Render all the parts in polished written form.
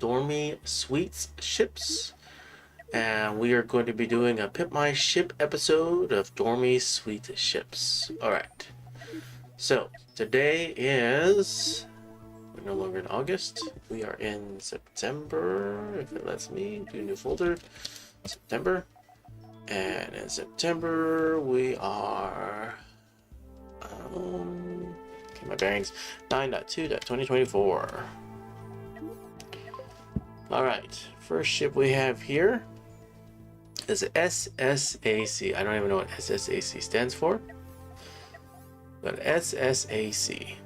Dormy Suites ships, and we are going to be doing a Pimp My Ship episode of Dormy Suite ships. Alright, so today is, we're no longer in August, we are in September, if it lets me, do a new folder, September, and in September we are, get my bearings, 9.2.2024. Alright, first ship we have here is SSAC. I don't even know what SSAC stands for, but SSAC.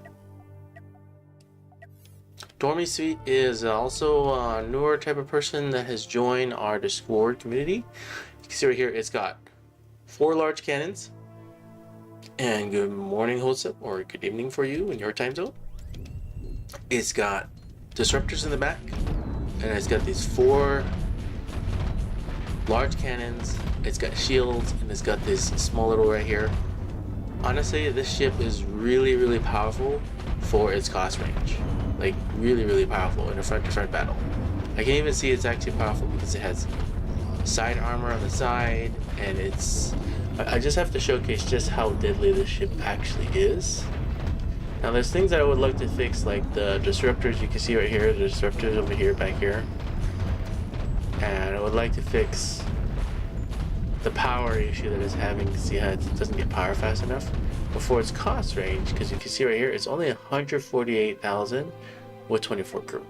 Dormy Suite is also a newer type of person that has joined our Discord community. You can see right here, it's got 4 large cannons, and good morning, Hosep, or good evening for you in your time zone. It's got disruptors in the back, and it's got these 4 large cannons. It's got shields, and it's got this small little right here. Honestly, this ship is really powerful for its cost range. Like really powerful in a front-to-front battle. I can even see it's actually powerful because it has side armor on the side, and it's, I just have to showcase just how deadly this ship actually is. Now there's things that I would like to fix, like the disruptors you can see right here, the disruptors over here, back here. And I would like to fix the power issue that it's having. See how it doesn't get power fast enough before its cost range, because you can see right here it's only 148,000 with 24 crew.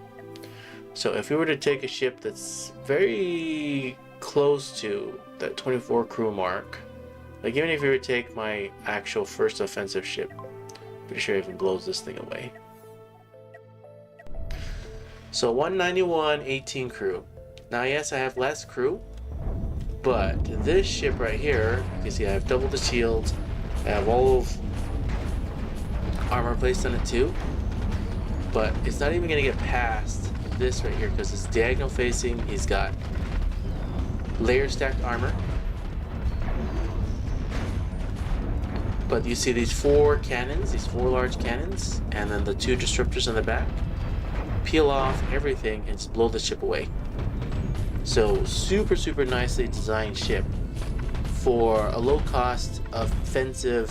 So if we were to take a ship that's very close to that 24 crew mark, like even if we were to take my actual first offensive ship, pretty sure it even blows this thing away. So 191, 18 crew. Now yes, I have less crew, but this ship right here, you can see I have double the shields, I have all of armor placed on it too, but it's not even going to get past this right here because it's diagonal facing. He's got layer stacked armor, but you see these 4 cannons, these 4 large cannons, and then the 2 disruptors in the back peel off everything and just blow the ship away. So super nicely designed ship for a low cost offensive,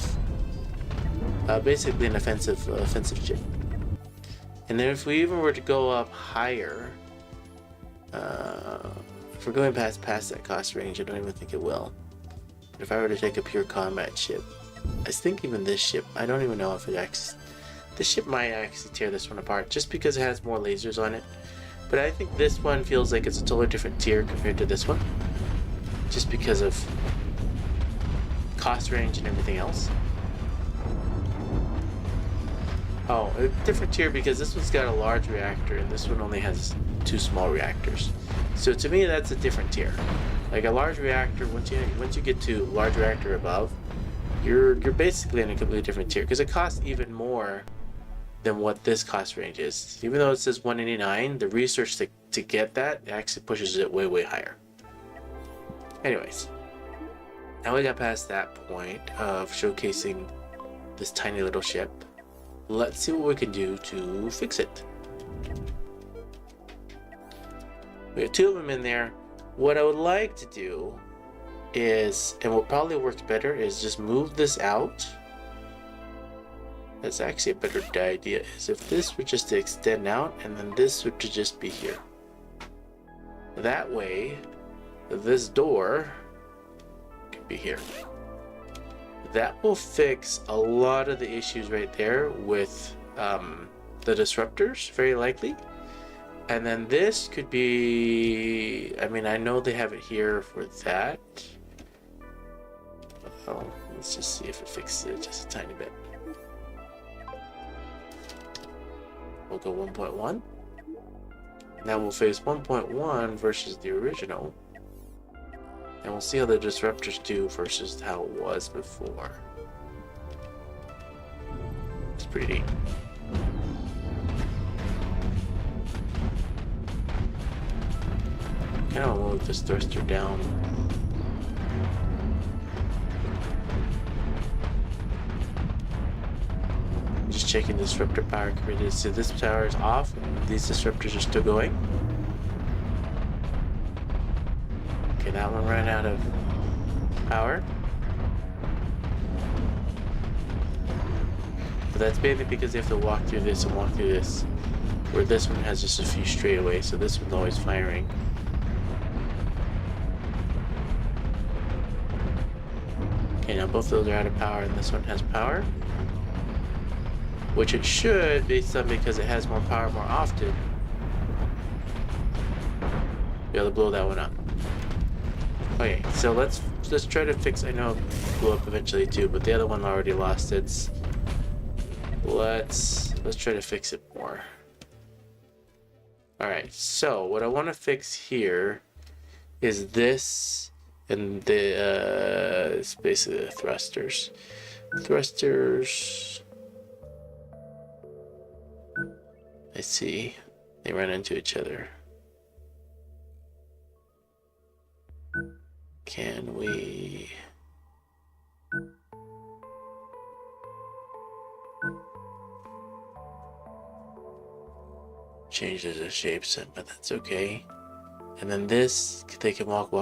basically an offensive ship. And then if we even were to go up higher, if we're going past that cost range, I don't even think it will. But if I were to take a pure combat ship, I think even this ship, I don't even know if it actually, this ship might actually tear this one apart just because it has more lasers on it. But I think this one feels like it's a totally different tier compared to this one, just because of cost range and everything else. Oh, a different tier because this one's got a large reactor and this one only has 2 small reactors. So to me, that's a different tier. Like a large reactor, once you get to large reactor above, you're basically in a completely different tier because it costs even more than what this cost range is. Even though it says 189, the research to get that actually pushes it way higher. Anyways, now we got past that point of showcasing this tiny little ship. Let's see what we can do to fix it. We have 2 of them in there. What I would like to do is, and what probably works better, is just move this out. That's actually a better idea, is if this were just to extend out and then this would just be here. That way, this door can be here. That will fix a lot of the issues right there with the disruptors, very likely. And then this could be, I mean, I know they have it here for that. Oh, let's just see if it fixes it just a tiny bit. We'll go 1.1. Now we'll face 1.1 versus the original. And we'll see how the disruptors do versus how it was before. It's pretty neat. Kind of move this thruster down. Just checking the disruptor power committed. So this tower is off and these disruptors are still going. Okay, that one ran out of power. But that's mainly because they have to walk through this and walk through this. Where this one has just a few straight so this one's always firing. Okay, now both of those are out of power and this one has power. Which it should, based on because it has more power more often. Be able to blow that one up. Okay, so let's try to fix. I know it blew up eventually too, but the other one already lost its. Let's try to fix it more. All right, so what I want to fix here is this and the it's basically the thrusters. Thrusters. I see. They run into each other. Can we... change the shape set, but that's okay. And then this, they can walk.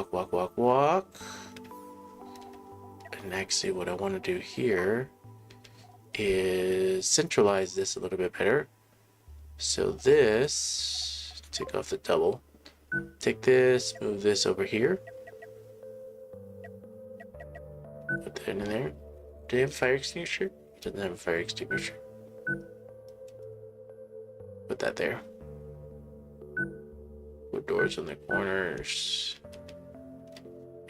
And actually what I want to do here is centralize this a little bit better. So this, take off the double. Take this, move this over here. Put that in there. Do they have a fire extinguisher? It doesn't have a fire extinguisher. Put that there. Put doors on the corners.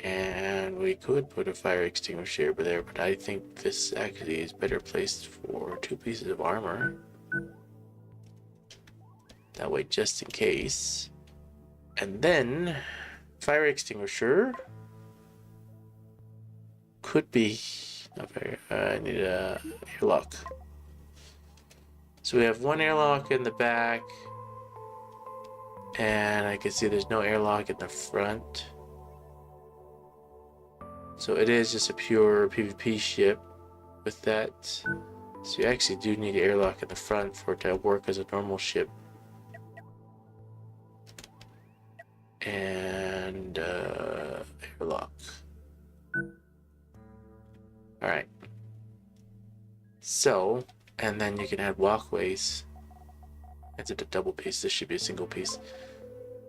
And we could put a fire extinguisher over there, but I think this actually is better placed for 2 pieces of armor. That way, just in case. And then, fire extinguisher could be. Okay, I need a airlock. So we have one airlock in the back, and I can see there's no airlock in the front. So it is just a pure PvP ship with that. So you actually do need an airlock in the front for it to work as a normal ship. And airlock. Alright. So, and then you can add walkways. Instead of a double piece, this should be a single piece.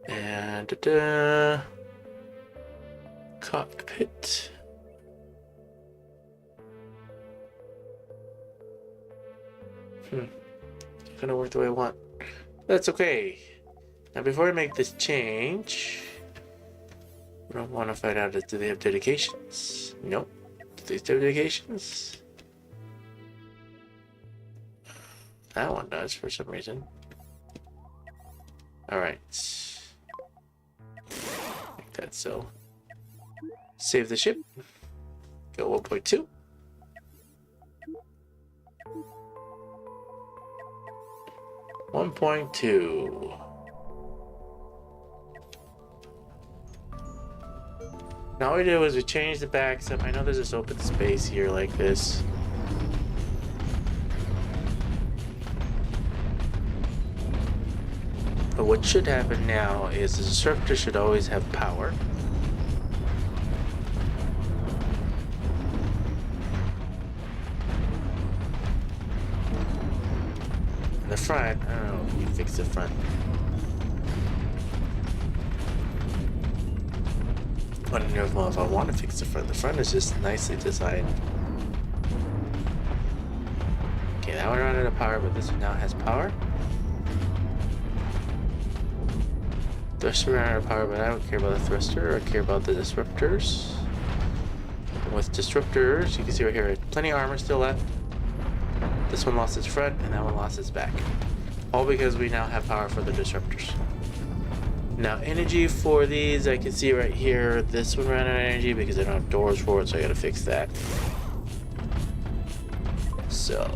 And cockpit. It's gonna work the way I want. That's okay. Now before I make this change, what I want to find out is, do they have dedications? Nope. Do they have dedications? That one does for some reason. Alright. Like that so. Save the ship. Go 1.2. Now all we did was we changed the backs up. I know there's this open space here like this. But what should happen now is the disruptor should always have power. In the front, I don't know if you fix the front. I don't know if I want to fix the front. The front is just nicely designed. Okay, that one ran out of power, but this one now has power. Thruster ran out of power, but I don't care about the thruster. I care about the disruptors. And with disruptors, you can see right here, plenty of armor still left. This one lost its front, and that one lost its back. All because we now have power for the disruptors. Now, energy for these, I can see right here, this one ran out of energy because I don't have doors for it, so I gotta fix that. So,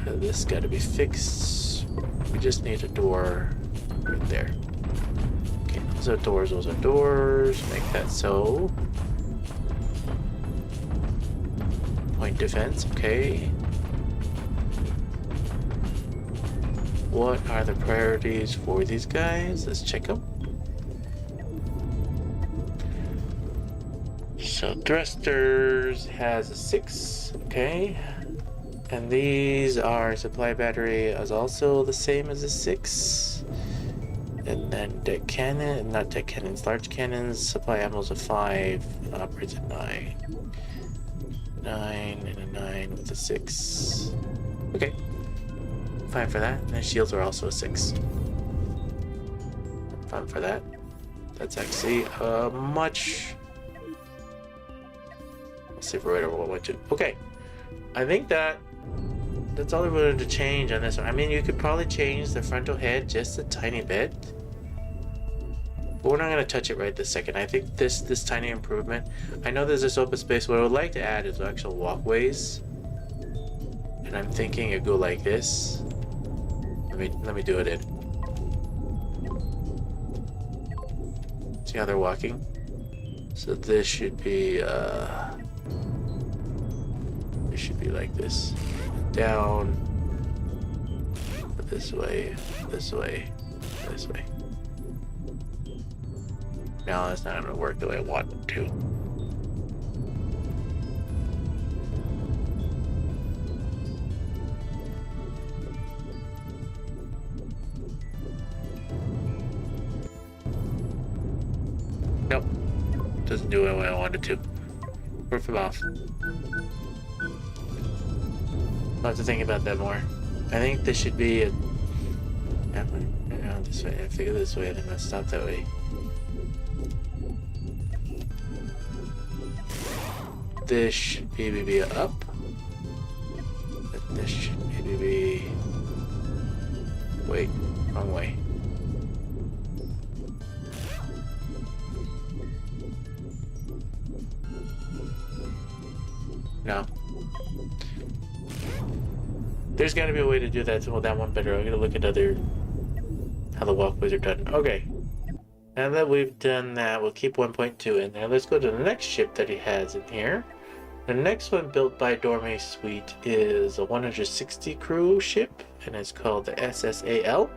this gotta be fixed. We just need a door right there. Okay, those are doors, make that so. Point defense, okay. What are the priorities for these guys? Let's check them. So thrusters has a 6, okay. And these are supply battery is also the same as a 6. And then deck cannon, not deck cannons, large cannons, supply ammo is a 5, operates at 9. 9 and a 9 with a 6. Okay. Fine for that. And the shields are also a 6. Fine for that. That's actually much. Let's see if we're right over 1.2. Okay. I think that's all I wanted to change on this one. I mean, you could probably change the frontal head just a tiny bit. But we're not going to touch it right this second. I think this tiny improvement. I know there's this open space. What I would like to add is actual walkways. And I'm thinking it go like this. Let me do it in. See how they're walking? So this should be like this. Down. This way. This way. This way. No, that's not gonna work the way I want it to. Nope. Doesn't do it the way I want it to. Rip them off. I'll have to think about that more. I think this should be a... No, this way. I figure this way, then I'll stop that way. This should maybe be up. This should maybe be... Wait, wrong way. No. There's got to be a way to do that to hold that one better. I'm gonna look at how the walkways are done. Okay. Now that we've done that, we'll keep 1.2 in there. Let's go to the next ship that he has in here. The next one built by Dorme Suite is a 160 crew ship, and it's called the SSAL.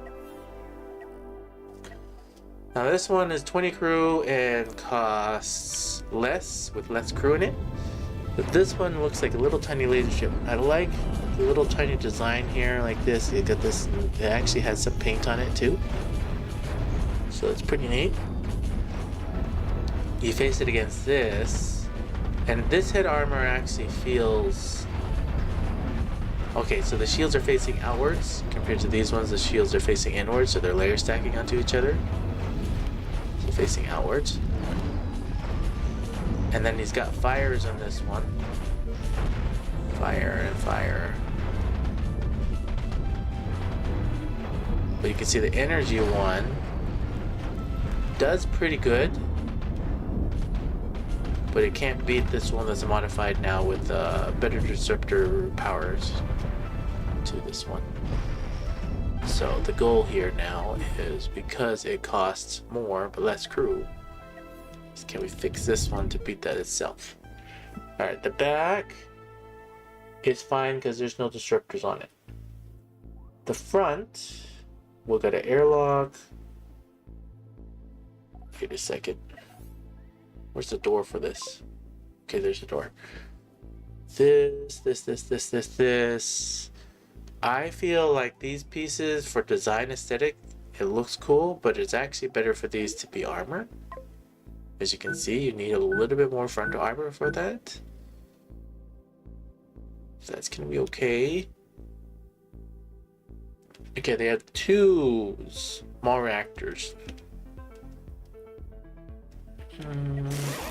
Now this one is 20 crew and costs less, with less crew in it. But this one looks like a little tiny laser ship. I like the little tiny design here, like this. You got this, it actually has some paint on it too. So it's pretty neat. You face it against this, and this head armor actually feels... Okay, so the shields are facing outwards compared to these ones. The shields are facing inwards, so they're layer stacking onto each other. So facing outwards. And then he's got fires on this one. Fire and fire. But you can see the energy one does pretty good. But it can't beat this one that's modified now with better disruptor powers to this one. So the goal here now is, because it costs more but less crew, is can we fix this one to beat that itself? Alright, the back is fine because there's no disruptors on it. The front, we'll get an airlock. Wait a second. Where's the door for this? Okay, there's the door. This. I feel like these pieces, for design aesthetic, it looks cool, but it's actually better for these to be armor. As you can see, you need a little bit more frontal armor for that. So that's gonna be okay. Okay, they have 2 small reactors.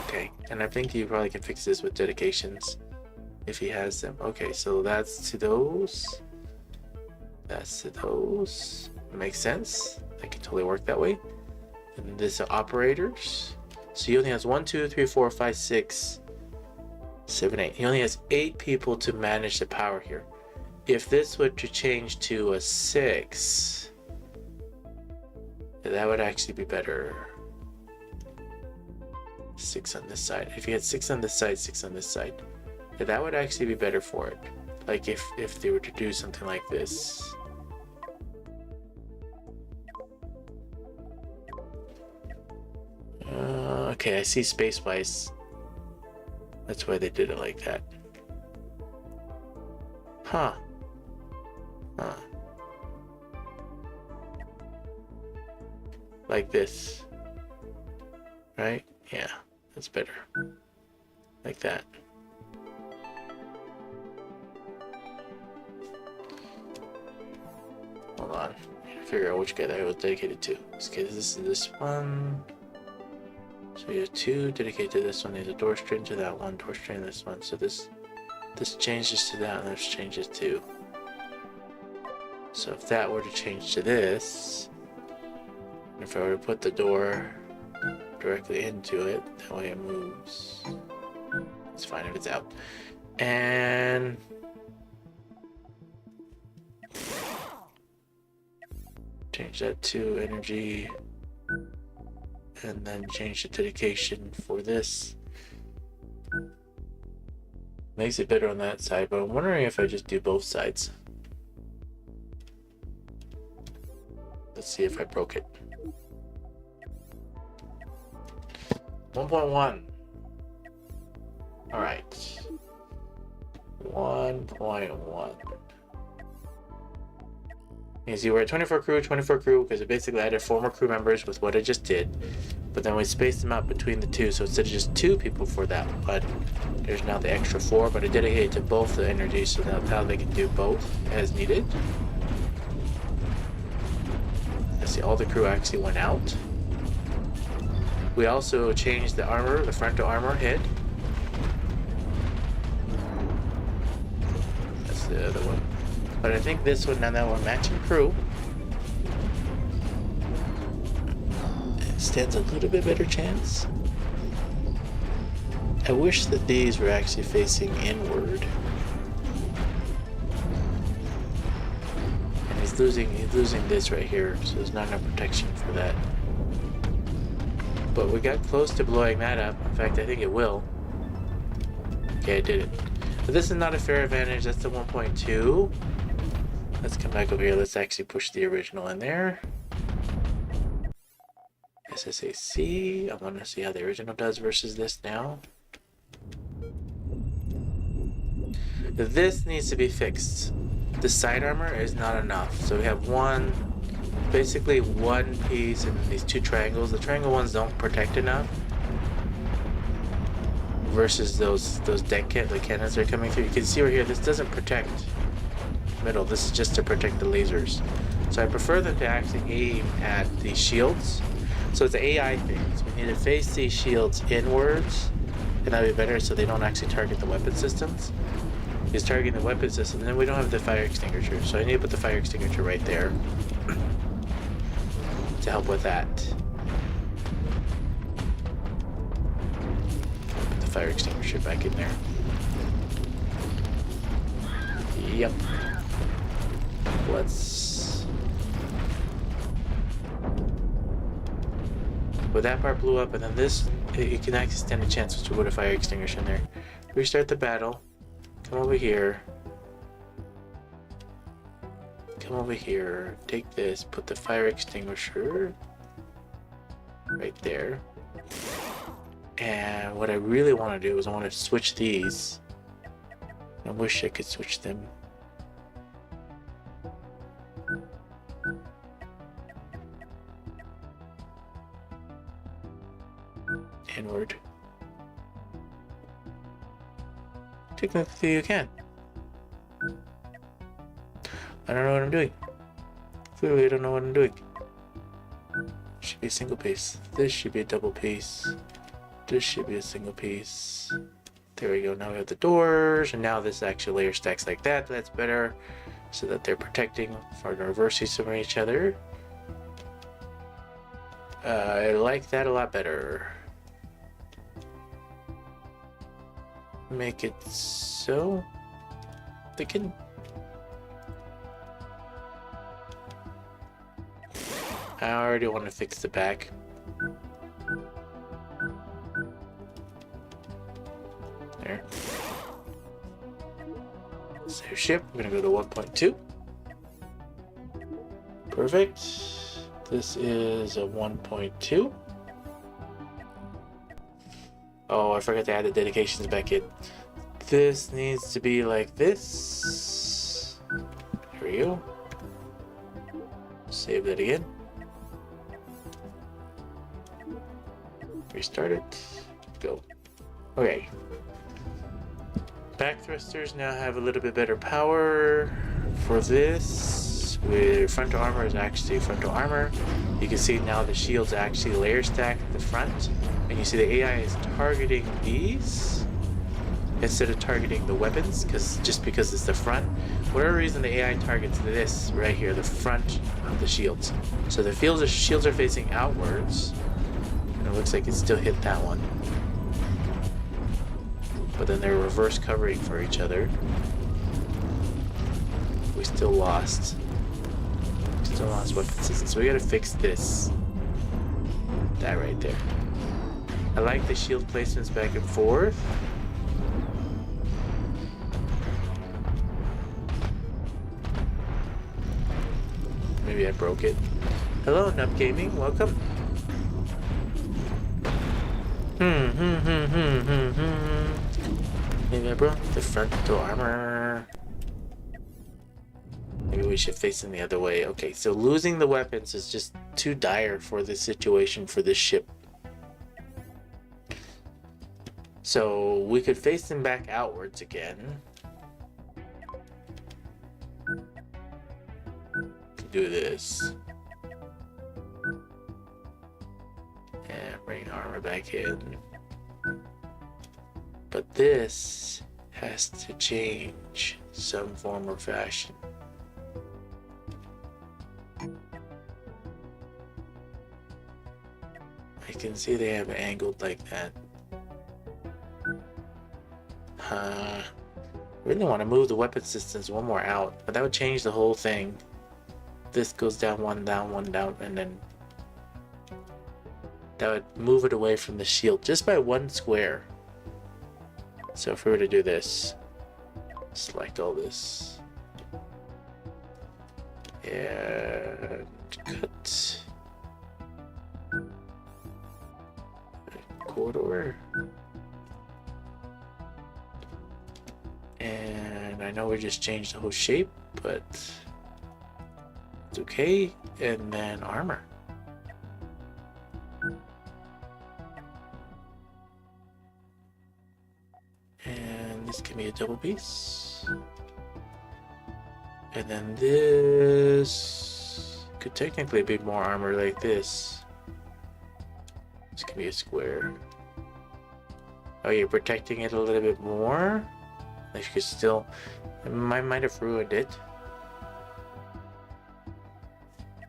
Okay, and I think you probably can fix this with dedications if he has them. Okay, so that's to those. That's to those. Makes sense. That can totally work that way. And this are operators. So he only has 1, 2, 3, 4, 5, 6, 7, 8. He only has 8 people to manage the power here. If this were to change to a 6, that would actually be better. 6 on this side. If you had 6 on this side, 6 on this side, that would actually be better for it. Like if they were to do something like this. Okay, I see space-wise. That's why they did it like that. Huh. Huh. Like this. Right? Yeah, that's better. Like that. Hold on. Figure out which guy that was dedicated to. Okay, this is this one. So you have two dedicated to this one. There's a door string to that one, door string to this one. So this changes to that, and this changes to. So if that were to change to this, if I were to put the door directly into it, that way it moves. It's fine if it's out. And change that to energy, and then change the dedication for this. Makes it better on that side, but I'm wondering if I just do both sides. Let's see if I broke it. 1.1. Alright. 1.1. You see, we're at 24 crew because it basically added 4 more crew members with what I just did. But then we spaced them out between the two, so instead of just 2 people for that one, there's now the extra 4, but I dedicated to both the energies, so now they can do both as needed. Let's see, all the crew actually went out. We also changed the armor, the frontal armor head. That's the other one. But I think this one, now that we're matching crew, it stands a little bit better chance. I wish that these were actually facing inward. And he's losing this right here, so there's not enough protection for that. But we got close to blowing that up. In fact, I think it will. Okay, I did it. But this is not a fair advantage. That's the 1.2. Let's come back over here. Let's actually push the original in there. SSAC. I want to see how the original does versus this now. This needs to be fixed. The side armor is not enough. So we have basically one piece and these 2 triangles. The triangle ones don't protect enough versus those deck cannons that are coming through. You can see over here, this doesn't protect middle. This is just to protect the lasers. So I prefer them to actually aim at the shields. So it's an AI thing. So we need to face these shields inwards, and that'd be better so they don't actually target the weapon systems. He's targeting the weapon system, and then we don't have the fire extinguisher. So I need to put the fire extinguisher right there to help with that. Put the fire extinguisher back in there. Yep. Well, that part blew up, and then this, it can actually stand a chance to put a fire extinguisher in there. Restart the battle. Come over here. Come over here. Take this. Put the fire extinguisher right there. And what I really want to do is I want to switch these. I wish I could switch them. Inward. Technically you can. I don't know what I'm doing. Clearly I don't know what I'm doing. Should be a single piece. This should be a double piece. This should be a single piece. There we go. Now we have the doors, and now this actually layer stacks like that. That's better, so that they're protecting for the reverses from each other. I like that a lot better. Make it so they can. I already want to fix the back. There. Save ship. I'm gonna go to 1.2. Perfect. This is a 1.2. Oh, I forgot to add the dedications back in. This needs to be like this. Here we go. Save that again. Restart it. Go. Okay. Back thrusters now have a little bit better power for this. With frontal armor is actually frontal armor. You can see now the shields actually layer stack at the front. And you see the AI is targeting these instead of targeting the weapons, because it's the front. Whatever reason, the AI targets this right here, the front of the shields. So the shields are facing outwards, and it looks like it still hit that one. But then they're reverse covering for each other. We still lost. Still lost weapon system. So we gotta fix this. That right there. I like the shield placements back and forth. Maybe I broke it. Hello, Nub Gaming. Welcome. Maybe I broke the frontal armor. Maybe we should face them the other way. Okay, so losing the weapons is just too dire for this situation for this ship. So we could face them back outwards again. Do this. And bring armor back in. But this has to change some form or fashion. I can see they have it angled like that. Really want to move the weapon systems one more out, but that would change the whole thing. This goes down, one down, and then that would move it away from the shield just by one square. So if we were to do this, select all this, and cut corridor. And I know we just changed the whole shape, but it's okay. And then armor. And this can be a double piece. And then this could technically be more armor like this. This can be a square. Oh, you're protecting it a little bit more? Like you could still... I might have ruined it.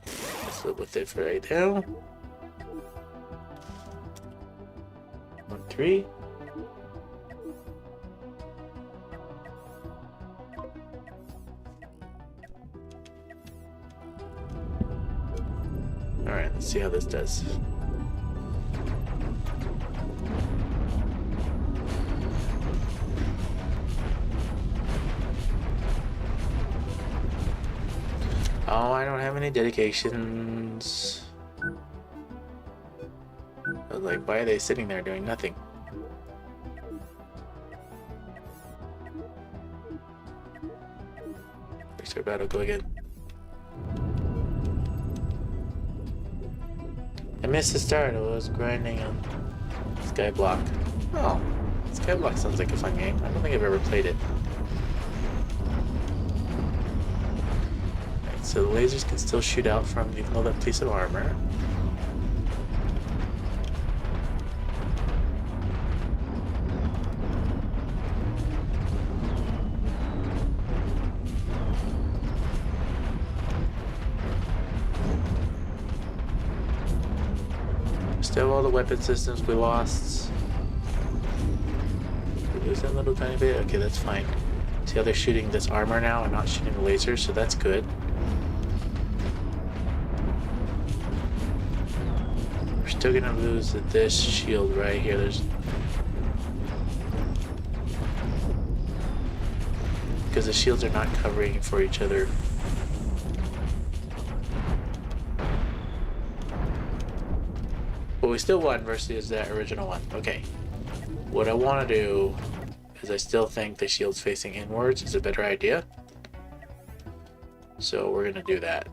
Let's live with it for right now. 1, 3. Alright, let's see how this does. Oh, I don't have any dedications. I was like, why are they sitting there doing nothing? Restart battle, go again. I missed the start. I was grinding on Skyblock. Oh, Skyblock sounds like a fun game. I don't think I've ever played it. So the lasers can still shoot out from even though that piece of armor. Still all the weapon systems we lost. Did we lose that little tiny bit? Okay, that's fine. See how they're shooting this armor now and not shooting the lasers, so that's good. Still gonna lose this shield right here. Because the shields are not covering for each other. But we still won versus that original one. Okay. what I want to do is I still think the shields facing inwards is a better idea. So we're going to do that.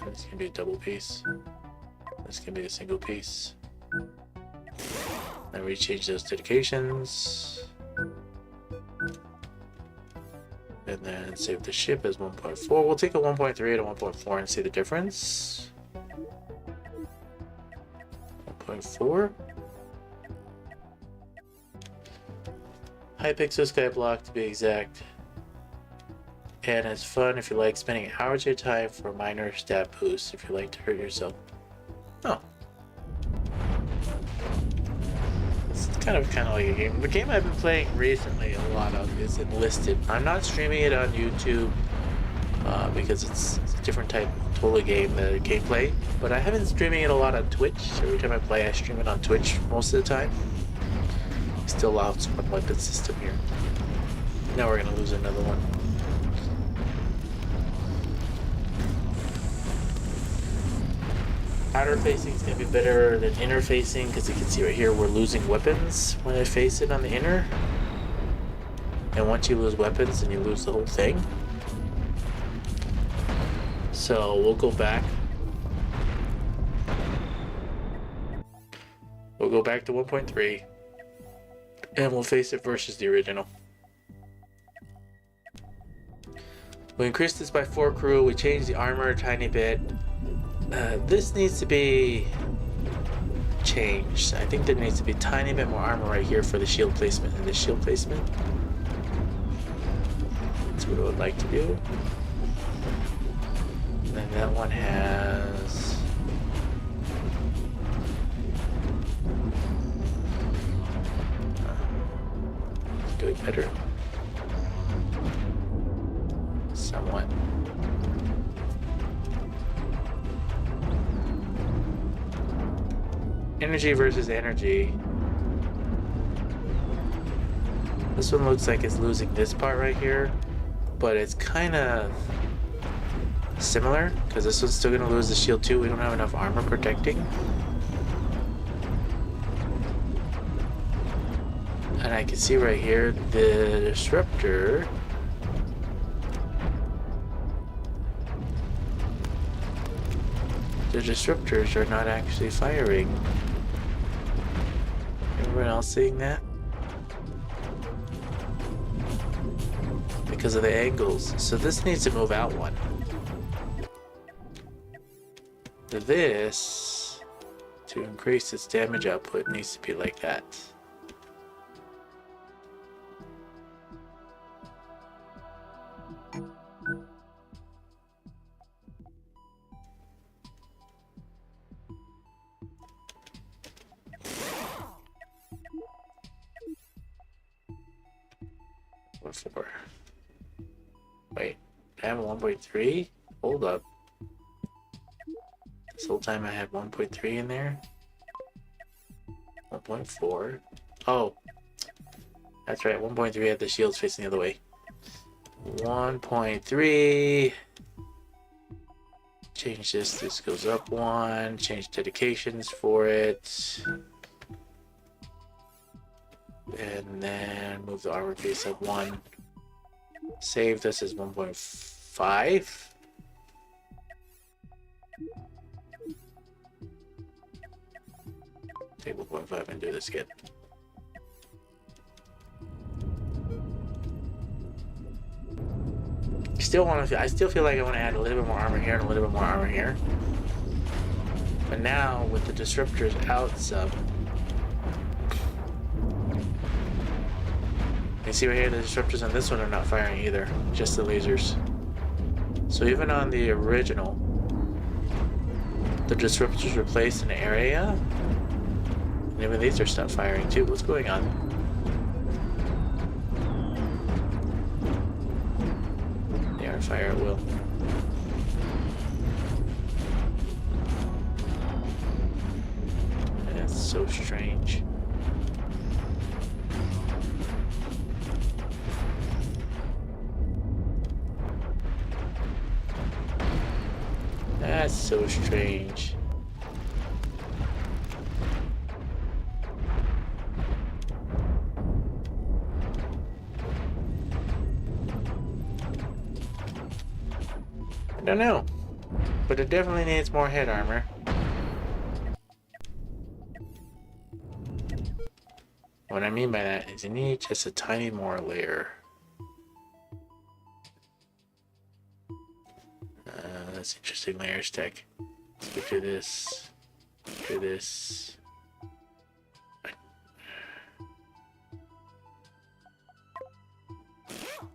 This can be a double piece. This can be a single piece. Then we change those dedications. And then save the ship as 1.4. We'll take a 1.3 to 1.4 and see the difference. 1.4. Hypixel Skyblock to be exact. And it's fun if you like spending hours of your time for a minor stat boost if you like to hurt yourself. Oh. It's kind of like a game. The game I've been playing recently a lot of is Enlisted. I'm not streaming it on YouTube because it's a different type of totally game, the gameplay. But I have been streaming it a lot on Twitch. Every time I play, I stream it on Twitch most of the time. Still out some weapon system here. Now we're gonna lose another one. Outer facing is going to be better than inner facing because you can see right here we're losing weapons when I face it on the inner. And once you lose weapons, then you lose the whole thing. So we'll go back. We'll go back to 1.3 and we'll face it versus the original. We increased this by 4 crew. We changed the armor a tiny bit. This needs to be changed. I think there needs to be a tiny bit more armor right here for the shield placement and the shield placement. That's what I would like to do. And then that one has... do it better. Somewhat. Energy versus energy. This one looks like it's losing this part right here, but it's kind of similar because this one's still going to lose the shield too. We don't have enough armor protecting. And I can see right here the disruptor. The disruptors are not actually firing. Everyone else seeing that? Because of the angles. So this needs to move out one. This, to increase its damage output, needs to be like that. Four. Wait, I have a 1.3? Hold up. This whole time I had 1.3 in there? 1.4. Oh, that's right, 1.3 had the shields facing the other way. 1.3. Change this goes up 1. Change dedications for it. And then move the armor piece up 1. Save this as 1.5. Take 1.5 and do this again. I still feel like I want to add a little bit more armor here and a little bit more armor here. But now with the disruptors out some. You see right here, the disruptors on this one are not firing either, just the lasers. So even on the original, the disruptors were placed in an area, and even these are stopped firing too. What's going on? They are fire at will. That's so strange. That's so strange. don't know. But it definitely needs more head armor. What I mean by that is you need just a tiny more layer. That's interesting layers tech. Let's do this. Do this.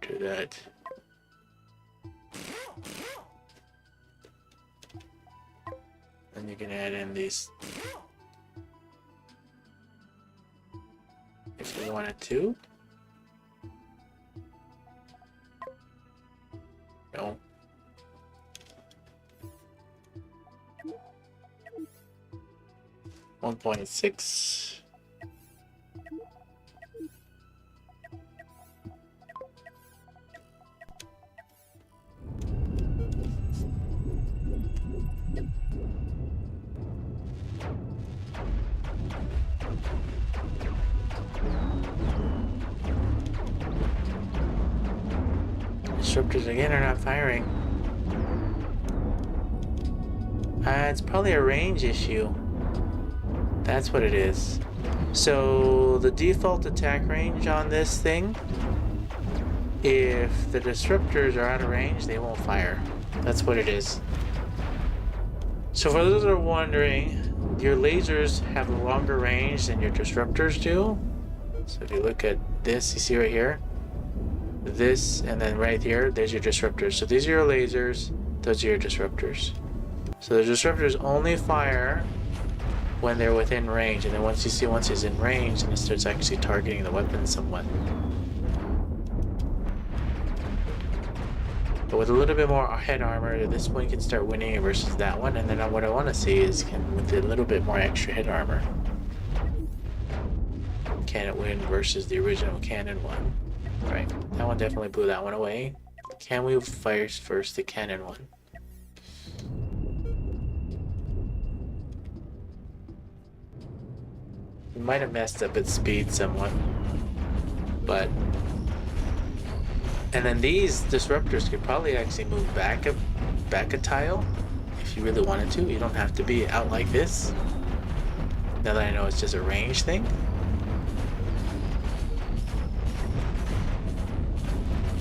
Do that. Then you can add in these if you wanted to. No. $1.6. Disruptors again are not firing. It's probably a range issue. That's what it is. So the default attack range on this thing, if the disruptors are out of range, they won't fire. That's what it is. So for those that are wondering, your lasers have a longer range than your disruptors do. So if you look at this, you see right here, this, and then right here, there's your disruptors. So these are your lasers, those are your disruptors. So the disruptors only fire when they're within range, and then once it's in range, then it starts actually targeting the weapon somewhat. But with a little bit more head armor, this one can start winning versus that one, and then what I want to see is with a little bit more extra head armor, can it win versus the original cannon one? Right, that one definitely blew that one away. Can we fire first the cannon one? We might have messed up its speed somewhat, but... And then these disruptors could probably actually move back a tile if you really wanted to. You don't have to be out like this. Now that I know it's just a range thing.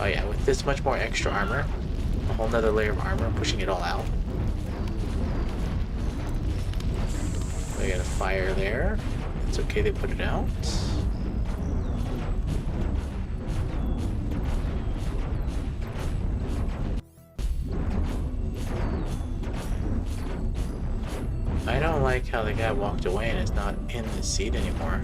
Oh yeah, with this much more extra armor, a whole nother layer of armor, pushing it all out. We got a fire there. It's okay, they put it out. I don't like how the guy walked away and is not in the seat anymore.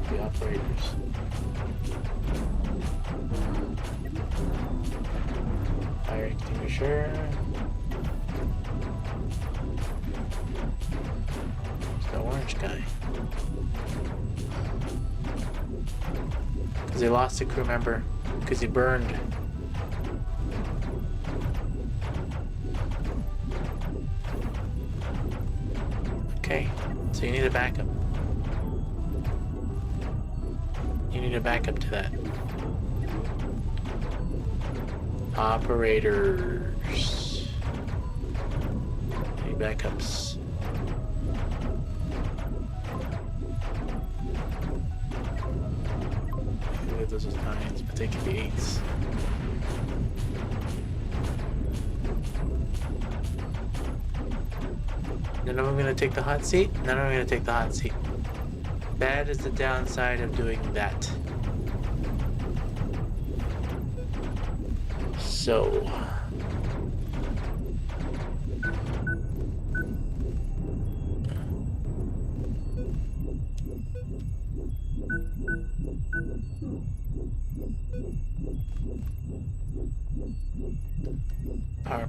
The operators. Fire extinguisher. The orange guy. Because he lost a crew member. Because he burned. Okay, so you need a backup. You need a backup to that. Operators. Any backups? Those are 9s, but they could be 8s. None of them gonna take the hot seat? None of them gonna take the hot seat. That is the downside of doing that. So...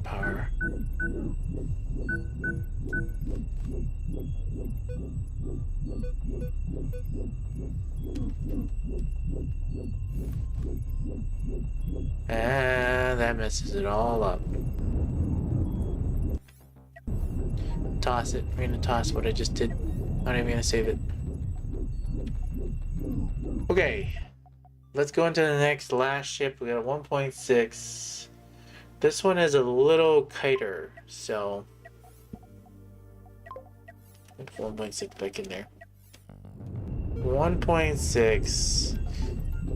Power. And that messes it all up. toss it. We're gonna toss what I just did. I'm not even gonna save it. Okay. Let's go into the next last ship. We got a 1.6. This one is a little kiter, so 1.6 back in there. 1.6.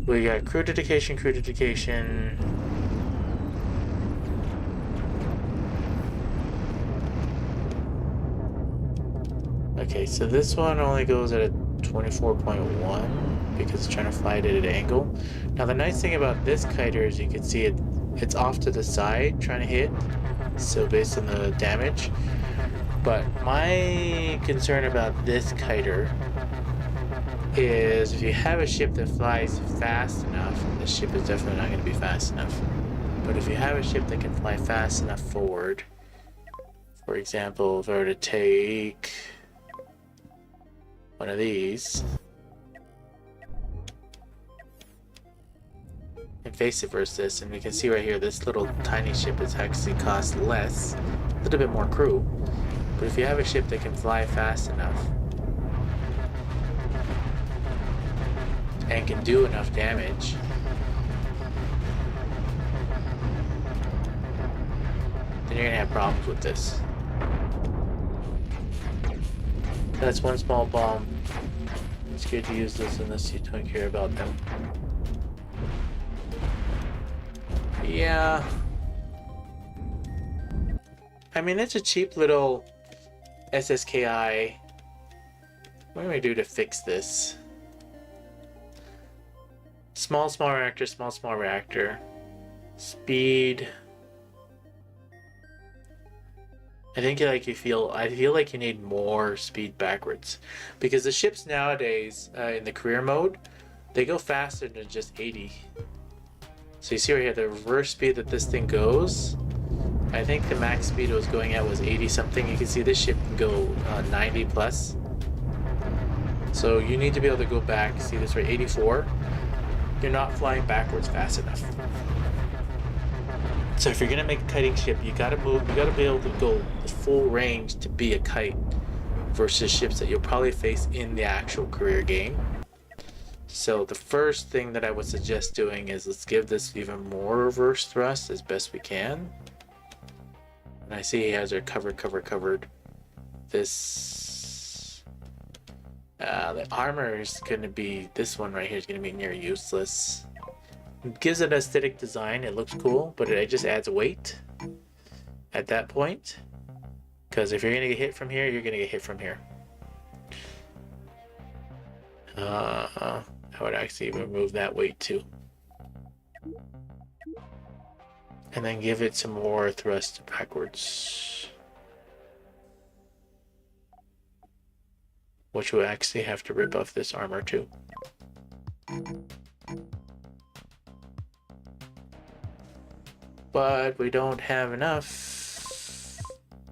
We got crew dedication, crew dedication. Okay, so this one only goes at a 24.1 because it's trying to fly it at an angle. Now the nice thing about this kiter is you can see it's off to the side trying to hit, so based on the damage. But my concern about this kiter is if you have a ship that flies fast enough, and this ship is definitely not going to be fast enough, but if you have a ship that can fly fast enough forward, for example, if I were to take one of these and face it versus this, and we can see right here this little tiny ship is actually cost less, a little bit more crew, but if you have a ship that can fly fast enough and can do enough damage, then you're gonna have problems with this. That's one small bomb. It's good to use this unless you don't care about them. Yeah. I mean, it's a cheap little SSKI. What do we do to fix this? Small reactor, small reactor. Speed. I feel like you need more speed backwards, because the ships nowadays in the career mode, they go faster than just 80. So you see right here the reverse speed that this thing goes. I think the max speed it was going at was 80 something. You can see this ship can go 90 plus. So you need to be able to go back. See this right, 84. You're not flying backwards fast enough. So if you're gonna make a kiting ship, you gotta be able to go the full range to be a kite versus ships that you'll probably face in the actual career game. So the first thing that I would suggest doing is let's give this even more reverse thrust as best we can. And I see he has her covered. This the armor is gonna be, this one right here is gonna be near useless. It gives it an aesthetic design, it looks cool, but it just adds weight at that point. Because if you're gonna get hit from here, you're gonna get hit from here. I would actually remove that weight too. And then give it some more thrust backwards. Which will actually have to rip off this armor too. But we don't have enough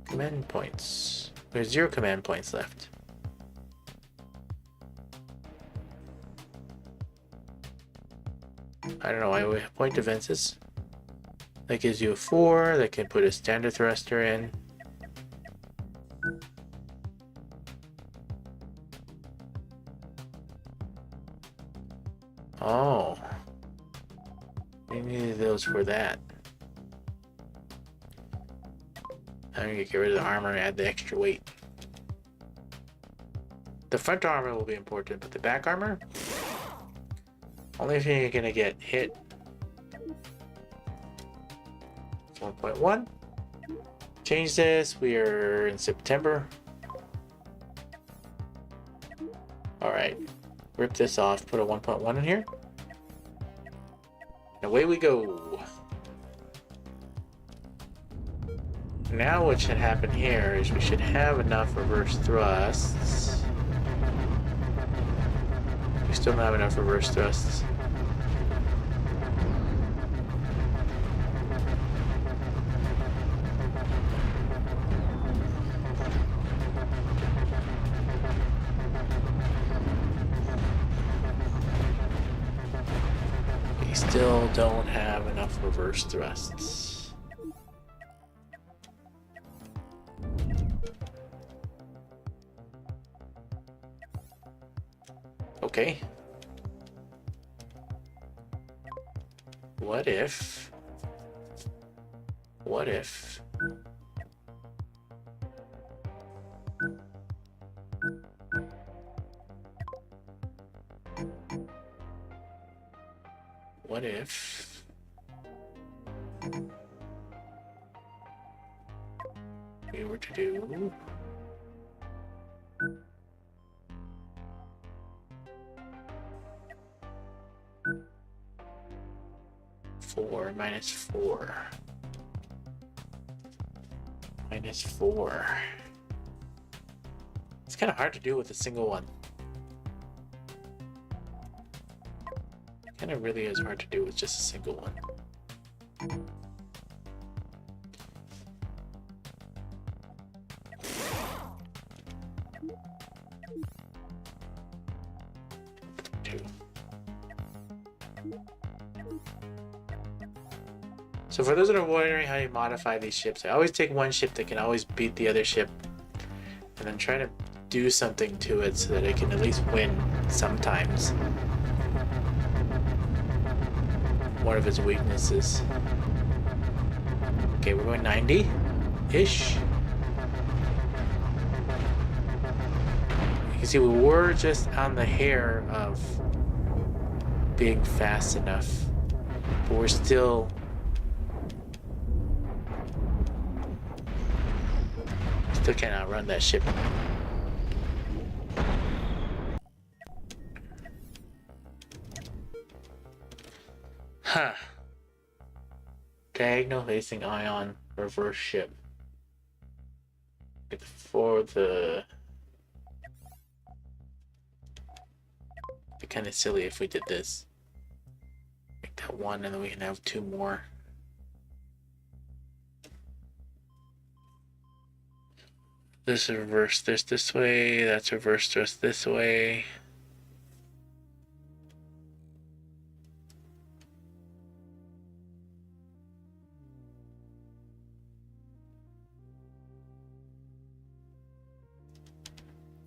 command points. There's 0 command points left. I don't know why we have point defenses. That gives you a 4, that can put a standard thruster in. Oh. We needed those for that. I'm gonna get rid of the armor and add the extra weight. The front armor will be important, but the back armor? Only if you're gonna get hit. It's 1.1. Change this. We are in September. Alright. Rip this off. Put a 1.1 in here. And away we go. Now what should happen here is we should have enough reverse thrusts. We still don't have enough reverse thrusts. We still don't have enough reverse thrusts. Okay. What if... What if... What if... we were to do... 4 minus 4. Minus 4. It's kind of hard to do with a single one. Kind of really is hard to do with just a single one. So for those that are wondering how you modify these ships, I always take one ship that can always beat the other ship and then try to do something to it so that it can at least win sometimes. One of its weaknesses. Okay, we're going 90-ish. You can see we were just on the hair of being fast enough, but we're still can't outrun that ship. Huh. Diagonal facing ion reverse ship. For the... It'd be kind of silly if we did this. Make that one and then we can have 2 more. This is reverse this way, that's reversed this way.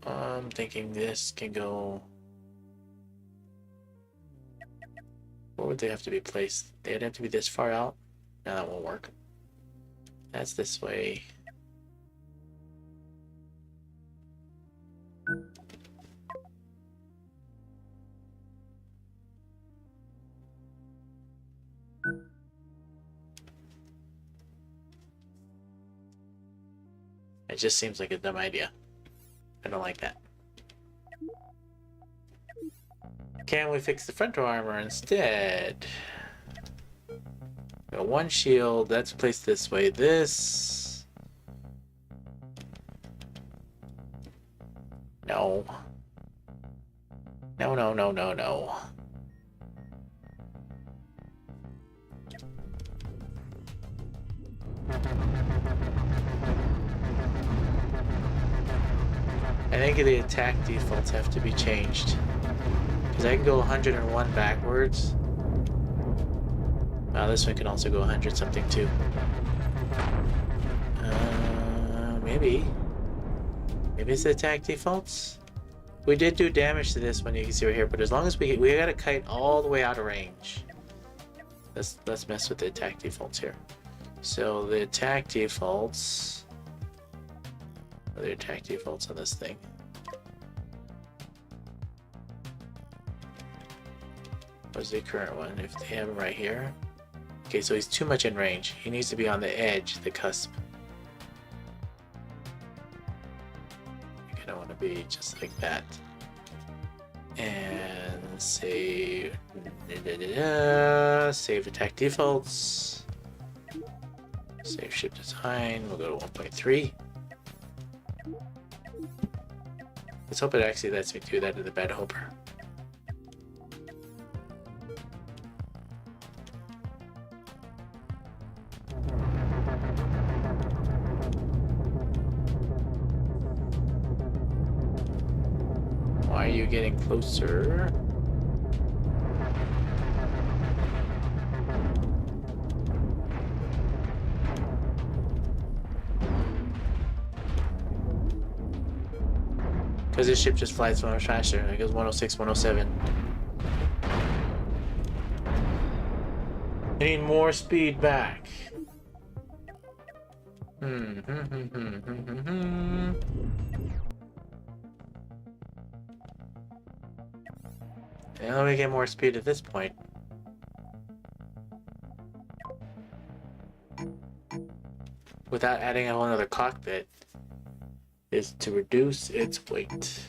I'm thinking this can go... Where would they have to be placed? They'd have to be this far out? No, that won't work. That's this way. It just seems like a dumb idea. I don't like that. Can we fix the frontal armor instead? Got 1 shield, that's placed this way. This... No. No, no, no, no, no. I think the attack defaults have to be changed. Because I can go 101 backwards. Wow, this one can also go 100 something too. Maybe. Maybe it's the attack defaults? We did do damage to this one, you can see right here, but as long as we got a kite all the way out of range. Let's mess with the attack defaults here. So the attack defaults... What are the attack defaults on this thing? What's the current one? If they have him right here. Okay, so he's too much in range. He needs to be on the edge, the cusp. I kind of want to be just like that. And save... Save attack defaults. Save ship design. We'll go to 1.3. Let's hope it actually lets me do that in the bed hopper. Why are you getting closer? Because this ship just flies so much faster. It goes 106, 107. I need more speed back. How do we get more speed at this point? Without adding a whole other cockpit, is to reduce its weight.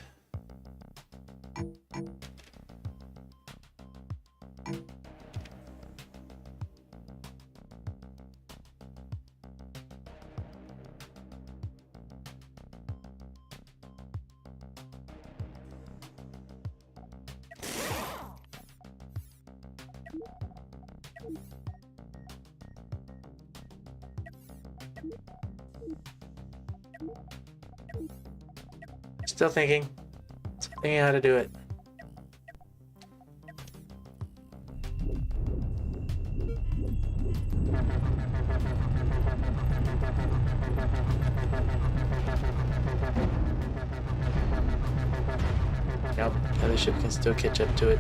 Still thinking. Still thinking how to do it. Nope, the other ship can still catch up to it.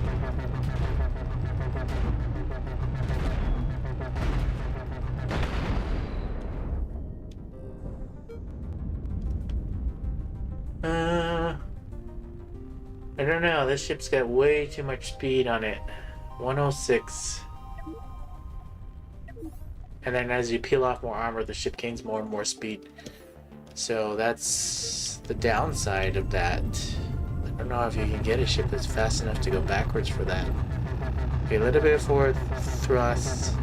I don't know, this ship's got way too much speed on it. 106. And then as you peel off more armor, the ship gains more and more speed. So that's the downside of that. I don't know if you can get a ship that's fast enough to go backwards for that. Okay, a little bit of forward thrust.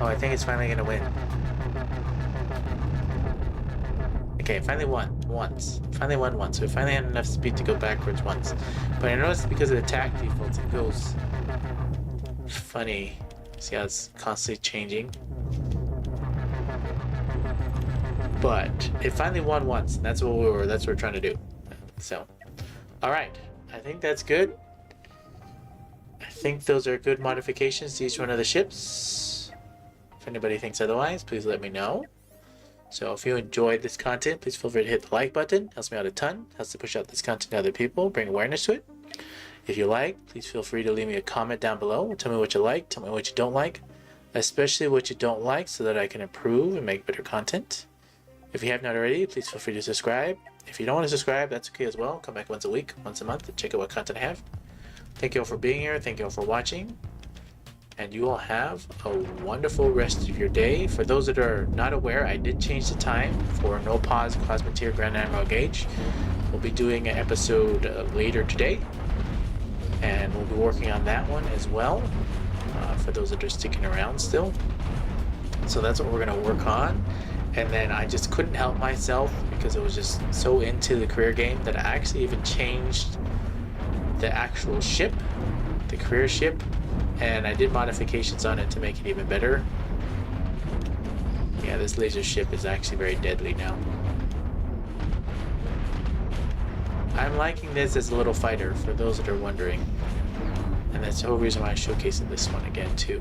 Oh, I think it's finally gonna win. Okay, finally won once. Finally won once. We finally had enough speed to go backwards once. But I noticed because of the attack defaults, it goes funny. See how it's constantly changing? But it finally won once. And that's what we're trying to do. So, all right. I think that's good. I think those are good modifications to each one of the ships. If anybody thinks otherwise, please let me know. So if you enjoyed this content, please feel free to hit the like button. Helps me out a ton. Helps to push out this content to other people, bring awareness to it. If you like, please feel free to leave me a comment down below. Tell me what you like, tell me what you don't like, especially what you don't like so that I can improve and make better content. If you have not already, please feel free to subscribe. If you don't want to subscribe, that's okay as well. Come back once a week, once a month to check out what content I have. Thank you all for being here. Thank you all for watching. And you all have a wonderful rest of your day. For those that are not aware, I did change the time for No Pause Cosmoteer Grand Admiral Gauge. We'll be doing an episode later today, and we'll be working on that one as well, for those that are sticking around still. So that's what we're going to work on. And then I just couldn't help myself because I was just so into the career game that I actually even changed the actual ship, the career ship, and I did modifications on it to make it even better. Yeah, this laser ship is actually very deadly now. I'm liking this as a little fighter, for those that are wondering. And that's the whole reason why I'm showcasing this one again too.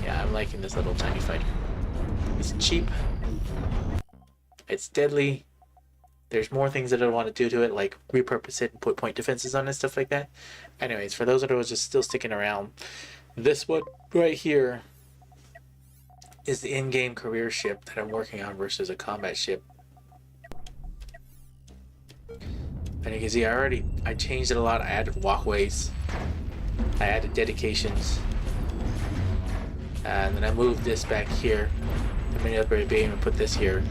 Yeah, I'm liking this little tiny fighter. It's cheap. It's deadly. There's more things that I want to do to it, like repurpose it and put point defenses on it and stuff like that. Anyways, for those that are just still sticking around, this one right here is the in-game career ship that I'm working on versus a combat ship. And you can see I changed it a lot. I added walkways, I added dedications, and then I moved this back here. I made an upgrade beam and put this here.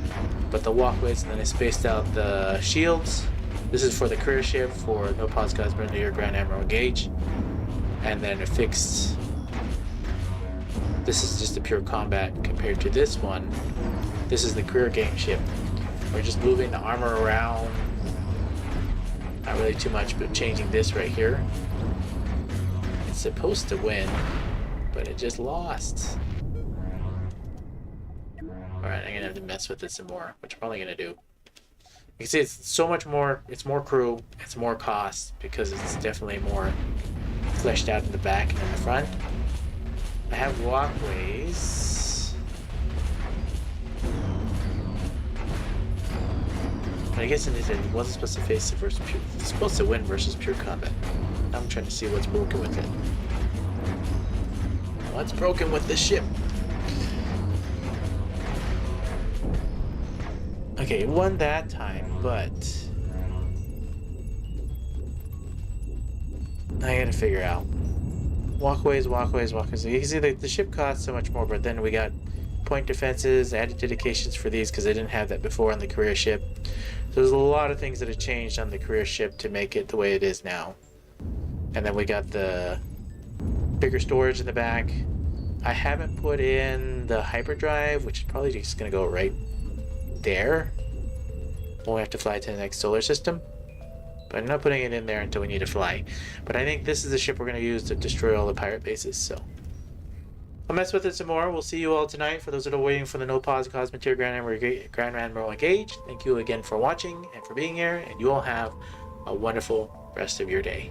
But the walkways, and then I spaced out the shields. This is for the career ship for No Pause Cosmoteer Grand Admiral Gauge. And then I fixed. This is just a pure combat compared to this one. This is the career game ship. We're just moving the armor around. Not really too much, but changing this right here. It's supposed to win, but it just lost. Alright, I'm gonna have to mess with it some more, which I'm probably gonna do. You can see it's so much more, it's more crew, it's more cost, because it's definitely more fleshed out in the back and in the front. I have walkways. But I guess it wasn't supposed to face it versus pure, it's supposed to win versus pure combat. Now I'm trying to see what's broken with it. What's broken with this ship? Okay, it won that time, but I gotta figure out. Walkways. So you can see the ship costs so much more, but then we got point defenses, added dedications for these because they didn't have that before on the career ship. So there's a lot of things that have changed on the career ship to make it the way it is now. And then we got the bigger storage in the back. I haven't put in the hyperdrive, which is probably just gonna go right there. We'll have to fly to the next solar system. But I'm not putting it in there until we need to fly. But I think this is the ship we're going to use to destroy all the pirate bases, so I'll mess with it some more. We'll see you all tonight. For those that are waiting for the No Pause Cosmoteer Grand Admiral Engage, thank you again for watching and for being here, and you all have a wonderful rest of your day.